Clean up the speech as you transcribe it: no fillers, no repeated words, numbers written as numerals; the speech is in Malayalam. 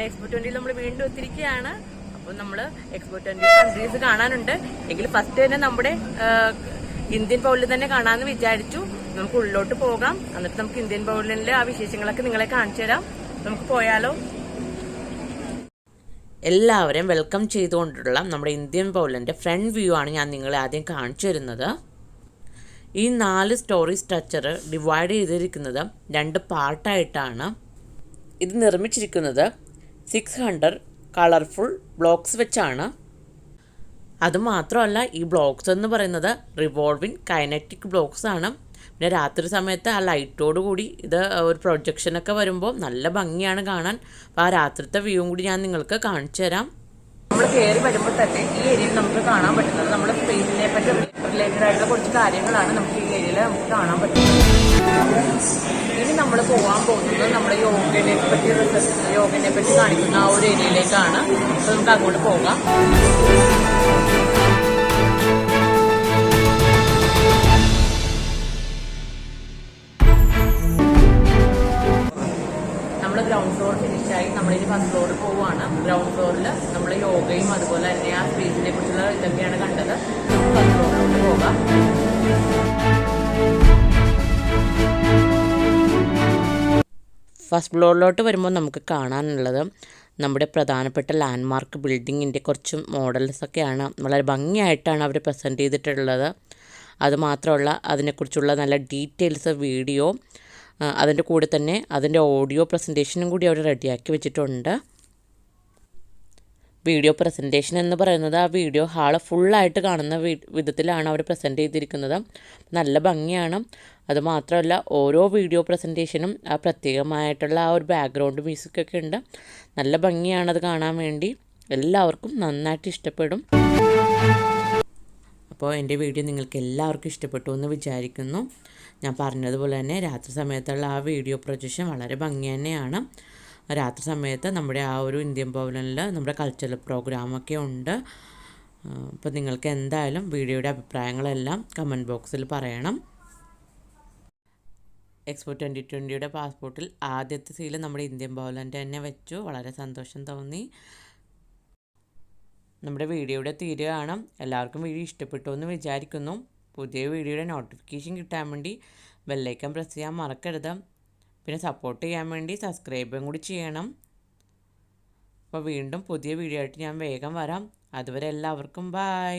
അങ്ങനെ എക്സ്പോ 20 നമ്മൾ വീണ്ടും എത്തിയിരിക്കുകയാണ്. അപ്പോൾ നമ്മൾ എക്സ്പോ 20 കൺട്രീസ് കാണാനുണ്ട്. എങ്കിൽ ഫസ്റ്റ് തന്നെ നമ്മുടെ ഇന്ത്യൻ പൗളിൽ തന്നെ കാണാമെന്ന് വിചാരിച്ചു. നമുക്ക് ഉള്ളിലോട്ട് പോകാം. എന്നിട്ട് നമുക്ക് ഇന്ത്യൻ പൗളിലെ ആ വിശേഷങ്ങളൊക്കെ നിങ്ങളെ കാണിച്ചു തരാം. നമുക്ക് പോയാലോ? എല്ലാവരെയും വെൽക്കം ചെയ്തുകൊണ്ടുള്ള നമ്മുടെ ഇന്ത്യൻ പൗളിൻ്റെ ഫ്രണ്ട് വ്യൂ ആണ് ഞാൻ നിങ്ങളെ ആദ്യം കാണിച്ചു തരുന്നത്. ഈ 4 സ്റ്റോറി സ്ട്രക്ചർ ഡിവൈഡ് ചെയ്തിരിക്കുന്നത് 2 പാർട്ടായിട്ടാണ്. ഇത് നിർമ്മിച്ചിരിക്കുന്നത് 600 കളർഫുൾ ബ്ലോക്സ് വെച്ചാണ്. അതുമാത്രമല്ല, ഈ ബ്ലോക്സ് എന്ന് പറയുന്നത് റിവോൾവിങ് കൈനറ്റിക് ബ്ലോക്സ് ആണ്. പിന്നെ രാത്രി സമയത്ത് ആ ലൈറ്റോട് കൂടി ഇത് ഒരു പ്രൊജക്ഷനൊക്കെ വരുമ്പോൾ നല്ല ഭംഗിയാണ് കാണാൻ. അപ്പോൾ ആ രാത്രിത്തെ വ്യൂവും കൂടി ഞാൻ നിങ്ങൾക്ക് കാണിച്ചു തരാം. നമ്മൾ കയറി വരുമ്പോൾ തന്നെ ഈ ഏരിയയിൽ നമുക്ക് കാണാൻ പറ്റുന്നത് നമ്മുടെ സ്പേസിനെ പറ്റി റിലേറ്റഡ് ആയിട്ടുള്ള കുറച്ച് കാര്യങ്ങളാണ് നമുക്ക് ഈ ഏരിയയിൽ നമുക്ക് കാണാൻ പറ്റുന്നത്. ഇനി നമ്മൾ പോകാൻ പോകുന്നത് നമ്മുടെ യോഗനെ പറ്റി കാണിക്കുന്ന ആ ഒരു ഏരിയയിലേക്കാണ്. അപ്പോൾ നമുക്ക് അങ്ങോട്ട് പോകാം. നമ്മൾ ഗ്രൗണ്ട് ഫ്ലോർ ഫിനിഷായി നമ്മളിനി ഫസ്റ്റ് ഫ്ലോറിൽ പോവുകയാണ്. ഗ്രൗണ്ട് ഫ്ലോറിൽ നമ്മൾ യോഗയും അതുപോലെ തന്നെ ആ സ്പേസിനെ കുറിച്ചുള്ള ഇതൊക്കെയാണ് കണ്ടത്. ഫസ്റ്റ് ഫ്ലോറിലോട്ട് പോകാം. ഫസ്റ്റ് ഫ്ലോറിലോട്ട് വരുമ്പോൾ നമുക്ക് കാണാനുള്ളത് നമ്മുടെ പ്രധാനപ്പെട്ട ലാൻഡ്മാർക്ക് ബിൽഡിങ്ങിൻ്റെ കുറച്ച് മോഡൽസൊക്കെയാണ്. വളരെ ഭംഗിയായിട്ടാണ് അവർ പ്രസൻറ്റ് ചെയ്തിട്ടുള്ളത്. അതുമാത്രമല്ല, അതിനെക്കുറിച്ചുള്ള നല്ല ഡീറ്റെയിൽസ് വീഡിയോ, അതിൻ്റെ കൂടെ തന്നെ അതിൻ്റെ ഓഡിയോ പ്രസൻറ്റേഷനും കൂടി അവർ റെഡിയാക്കി വെച്ചിട്ടുണ്ട്. വീഡിയോ പ്രസൻറ്റേഷൻ എന്ന് പറയുന്നത് ആ വീഡിയോ ഹാള് ഫുള്ളായിട്ട് കാണുന്ന വിധത്തിലാണ് അവർ പ്രസൻറ്റ് ചെയ്തിരിക്കുന്നത്. നല്ല ഭംഗിയാണ്. അതുമാത്രമല്ല, ഓരോ വീഡിയോ പ്രസൻറ്റേഷനും ആ പ്രത്യേകമായിട്ടുള്ള ആ ഒരു ബാക്ക്ഗ്രൗണ്ട് മ്യൂസിക്കൊക്കെ ഉണ്ട്. നല്ല ഭംഗിയാണത് കാണാൻ വേണ്ടി. എല്ലാവർക്കും നന്നായിട്ട് ഇഷ്ടപ്പെടും. അപ്പോൾ എൻ്റെ വീഡിയോ നിങ്ങൾക്ക് എല്ലാവർക്കും ഇഷ്ടപ്പെട്ടു എന്ന് വിചാരിക്കുന്നു. ഞാൻ പറഞ്ഞതുപോലെ തന്നെ രാത്രി സമയത്തുള്ള ആ വീഡിയോ പ്രൊജക്ഷൻ വളരെ ഭംഗി തന്നെയാണ്. രാത്രി സമയത്ത് നമ്മുടെ ആ ഒരു ഇന്ത്യൻ പവലിൽ നമ്മുടെ കൾച്ചറൽ പ്രോഗ്രാമൊക്കെ ഉണ്ട്. അപ്പോൾ നിങ്ങൾക്ക് എന്തായാലും വീഡിയോയുടെ അഭിപ്രായങ്ങളെല്ലാം കമൻറ്റ് ബോക്സിൽ പറയണം. എക്സ്പോ 2020യുടെ പാസ്പോർട്ടിൽ ആദ്യത്തെ സീൽ നമ്മുടെ ഇന്ത്യൻ പവലിൻ്റെ തന്നെ വെച്ചു. വളരെ സന്തോഷം തോന്നി. നമ്മുടെ വീഡിയോയുടെ തീരുകയാണ്. എല്ലാവർക്കും വീഡിയോ ഇഷ്ടപ്പെട്ടു എന്ന് വിചാരിക്കുന്നു. പുതിയ വീഡിയോയുടെ നോട്ടിഫിക്കേഷൻ കിട്ടാൻ വേണ്ടി ബെല്ലൈക്കൺ പ്രസ് ചെയ്യാൻ മറക്കരുത്. പിന്നെ സപ്പോർട്ട് ചെയ്യാൻ വേണ്ടി സബ്സ്ക്രൈബും കൂടി ചെയ്യണം. അപ്പോൾ വീണ്ടും പുതിയ വീഡിയോ ആയിട്ട് ഞാൻ വേഗം വരാം. അതുവരെ എല്ലാവർക്കും ബൈ.